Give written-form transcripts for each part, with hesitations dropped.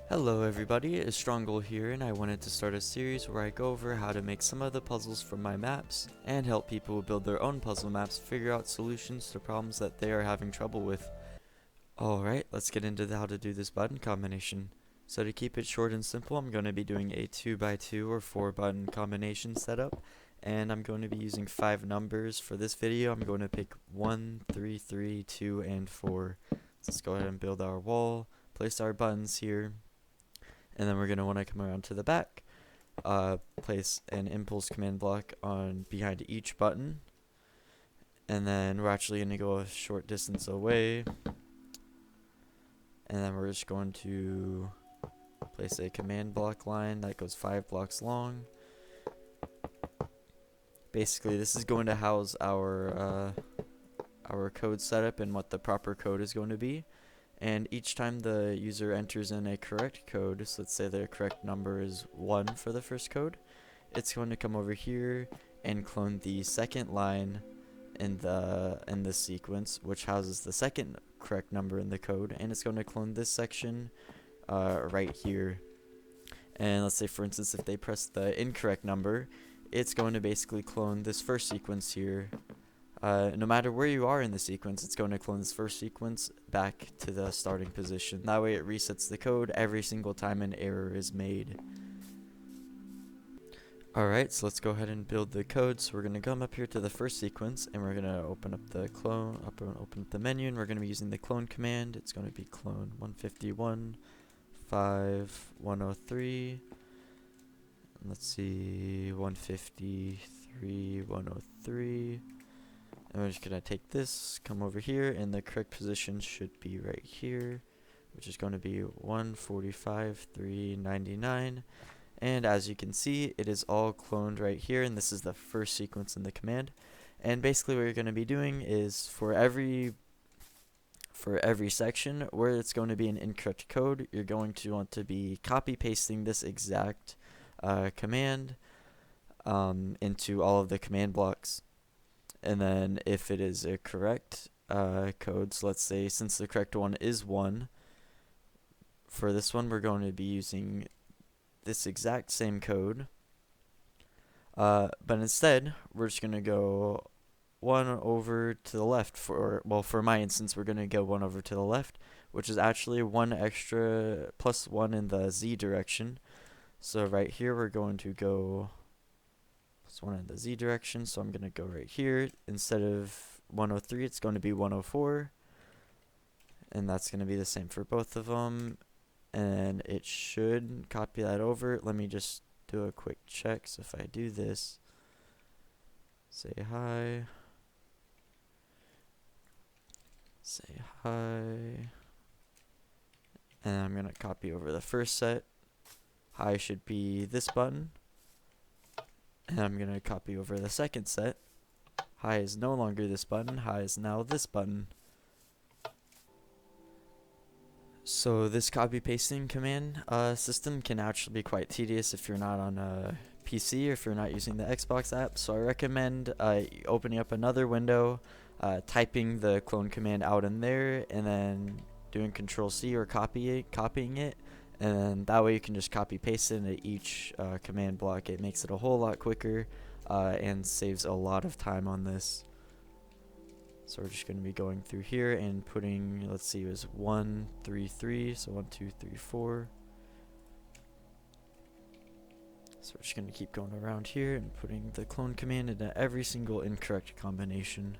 Hello everybody, it's Stronggoal here, and I wanted to start a series where I go over how to make some of the puzzles from my maps, and help people build their own puzzle maps figure out solutions to problems that they are having trouble with. Alright, let's get into how to do this button combination. So to keep it short and simple, I'm going to be doing a 2x2 or 4 button combination setup, and I'm going to be using 5 numbers for this video. I'm going to pick 1, 3, 3, 2, and 4. So let's go ahead and build our wall, place our buttons here. And then we're going to want to come around to the back, place an impulse command block on behind each button, and then we're actually going to go a short distance away, and then we're just going to place a command block line that goes 5 blocks long. Basically, this is going to house our code setup and what the proper code is going to be. And each time the user enters in a correct code, so let's say the correct number is 1 for the first code, it's going to come over here and clone the second line in the sequence, which houses the second correct number in the code, and it's going to clone this section right here. And let's say, for instance, if they press the incorrect number, it's going to basically clone this first sequence here. No matter where you are in the sequence, it's going to clone this first sequence back to the starting position. That way it resets the code every single time an error is made. Alright, so let's go ahead and build the code. So we're going to come up here to the first sequence, and we're going to open up the open up the menu, and we're going to be using the clone command. It's going to be clone 151, 5, 103, let's see, 153, 103. And we're just going to take this, come over here, and the correct position should be right here, which is going to be 145, 399. And as you can see, it is all cloned right here, and this is the first sequence in the command. And basically what you're going to be doing is for every section where it's going to be an incorrect code, you're going to want to be copy pasting this exact command into all of the command blocks. And then if it is a correct code, so let's say since the correct one is 1, for this one we're going to be using this exact same code, but instead we're just going to go 1 over to the left. For my instance, we're going to go 1 over to the left, which is actually 1 extra plus 1 in the z direction. So right here we're going to go plus 1 in the z direction, so I'm going to go right here. Instead of 103, it's going to be 104, and that's going to be the same for both of them, and it should copy that over. Let me just do a quick check. So if I do this, say hi, and I'm going to copy over the first set. Hi should be this button, and I'm going to copy over the second set. Hi is no longer this button, hi is now this button. So this copy pasting command system can actually be quite tedious if you're not on a PC or if you're not using the Xbox app. So I recommend opening up another window, typing the clone command out in there, and then doing Control C or copying it, and then that way you can just copy paste it into each command block. It makes it a whole lot quicker and saves a lot of time on this. So we're just going to be going through here and putting, let's see, it was 1, 3, 3, so 1, 2, 3, 4. So we're just going to keep going around here and putting the clone command into every single incorrect combination.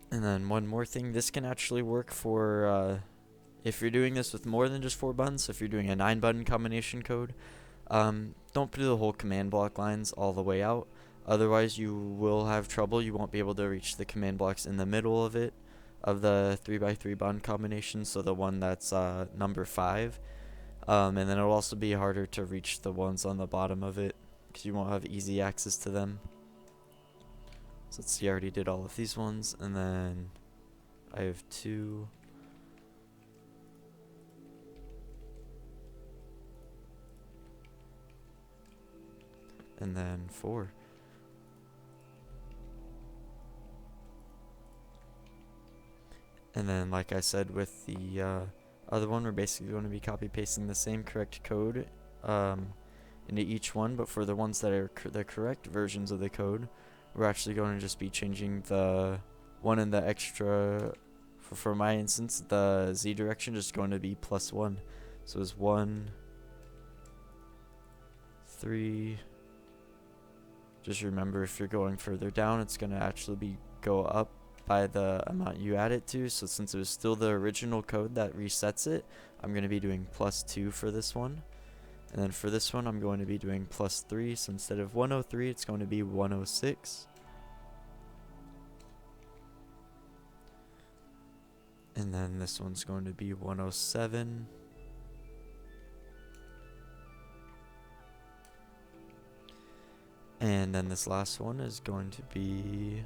And then one more thing, this can actually work for if you're doing this with more than just 4 buttons. So if you're doing a 9 button combination code, don't put the whole command block lines all the way out, otherwise you will have trouble. You won't be able to reach the command blocks in the middle of it, of the 3x3 button combination, so the one that's number 5, and then it'll also be harder to reach the ones on the bottom of it because you won't have easy access to them. So let's see, I already did all of these ones, and then I have 2. And then 4. And then, like I said, with the other one, we're basically going to be copy pasting the same correct code into each one, but for the ones that are the correct versions of the code, we're actually going to just be changing the one in the extra. For my instance, the z direction is going to be +1. So it's 1, 3. Just remember, if you're going further down, it's going to actually go up by the amount you add it to. So since it was still the original code that resets it, I'm going to be doing +2 for this one. And then for this one, I'm going to be doing +3. So instead of 103, it's going to be 106. And then this one's going to be 107. And then this last one is going to be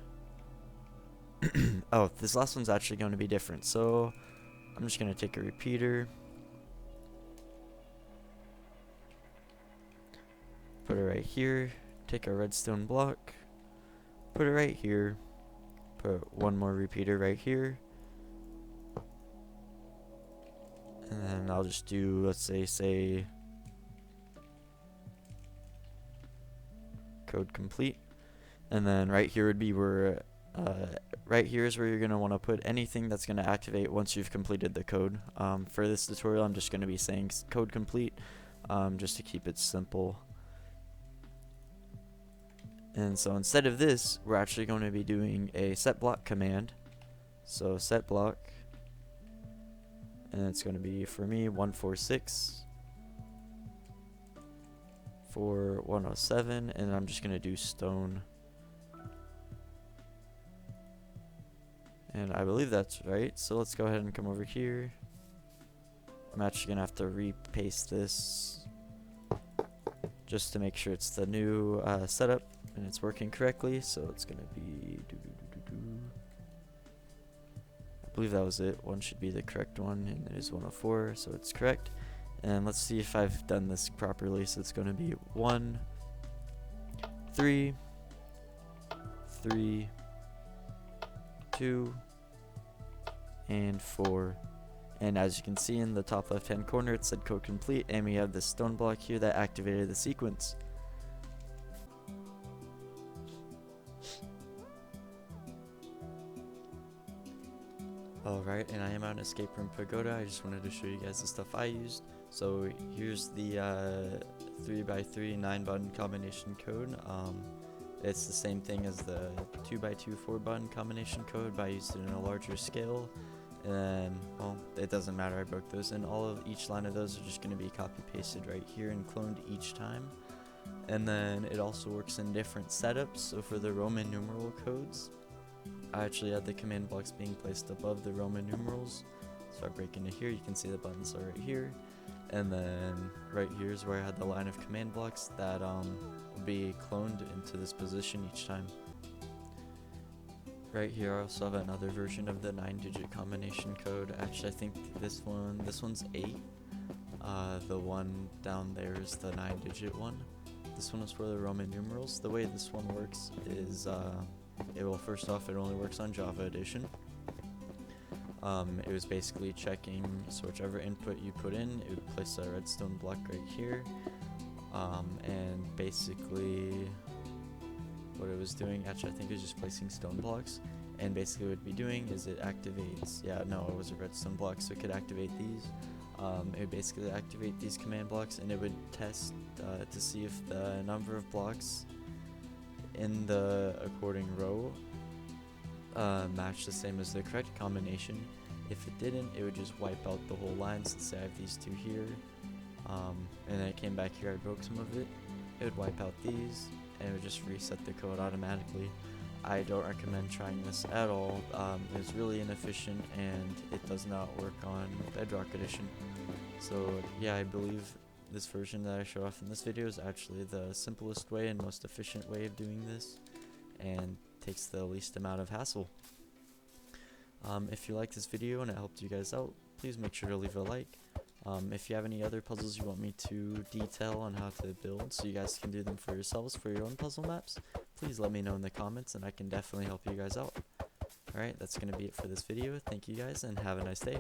oh, this last one's actually going to be different. So I'm just going to take a repeater, put it right here, take a redstone block, put it right here, put one more repeater right here, and then I'll just do, let's say code complete. And then right here would be where right here is where you're going to want to put anything that's going to activate once you've completed the code. For this tutorial, I'm just going to be saying code complete, just to keep it simple. And so instead of this, we're actually going to be doing a set block command. So set block, and it's going to be, for me, 146 for 107, and I'm just going to do stone. And I believe that's right, so let's go ahead and come over here. I'm actually going to have to repaste this just to make sure it's the new setup and it's working correctly. So it's going to be I believe that was it. One should be the correct one, and it is 104, so it's correct. And let's see if I've done this properly. So it's going to be 1, 3, 3, 2, and 4. And as you can see in the top left hand corner, it said code complete, and we have this stone block here that activated the sequence. Alright, and I am on Escape Room Pagoda. I just wanted to show you guys the stuff I used. So here's the 3x3 9-button combination code. It's the same thing as the 2x2 4-button combination code, but I used it in a larger scale. And then, well, it doesn't matter, I broke those, and each line of those are just going to be copy pasted right here and cloned each time. And then it also works in different setups. So for the Roman numeral codes, I actually had the command blocks being placed above the Roman numerals. So I break into here, you can see the buttons are right here. And then right here is where I had the line of command blocks that will be cloned into this position each time. Right here I also have another version of the 9-digit combination code. Actually, I think this one's 8. The one down there is the 9-digit one. This one is for the Roman numerals. The way this one works is first off, it only works on Java Edition. It was basically checking, so whichever input you put in, it would place a redstone block right here. And basically what it was doing, actually I think it was just placing stone blocks, and basically what it would be doing is it activates, it was a redstone block, so it could activate these. It would basically activate these command blocks, and it would test to see if the number of blocks in the according row match the same as the correct combination. If it didn't, it would just wipe out the whole line. So let's say I have these two here, and then I came back here, I broke some of it, it would wipe out these, and it would just reset the code automatically. I don't recommend trying this at all. It's really inefficient, and it does not work on Bedrock Edition. So yeah, I believe this version that I show off in this video is actually the simplest way and most efficient way of doing this, and takes the least amount of hassle. If you liked this video and it helped you guys out, please make sure to leave a like. If you have any other puzzles you want me to detail on how to build so you guys can do them for yourselves for your own puzzle maps, please let me know in the comments, and I can definitely help you guys out. Alright, that's going to be it for this video. Thank you guys, and have a nice day.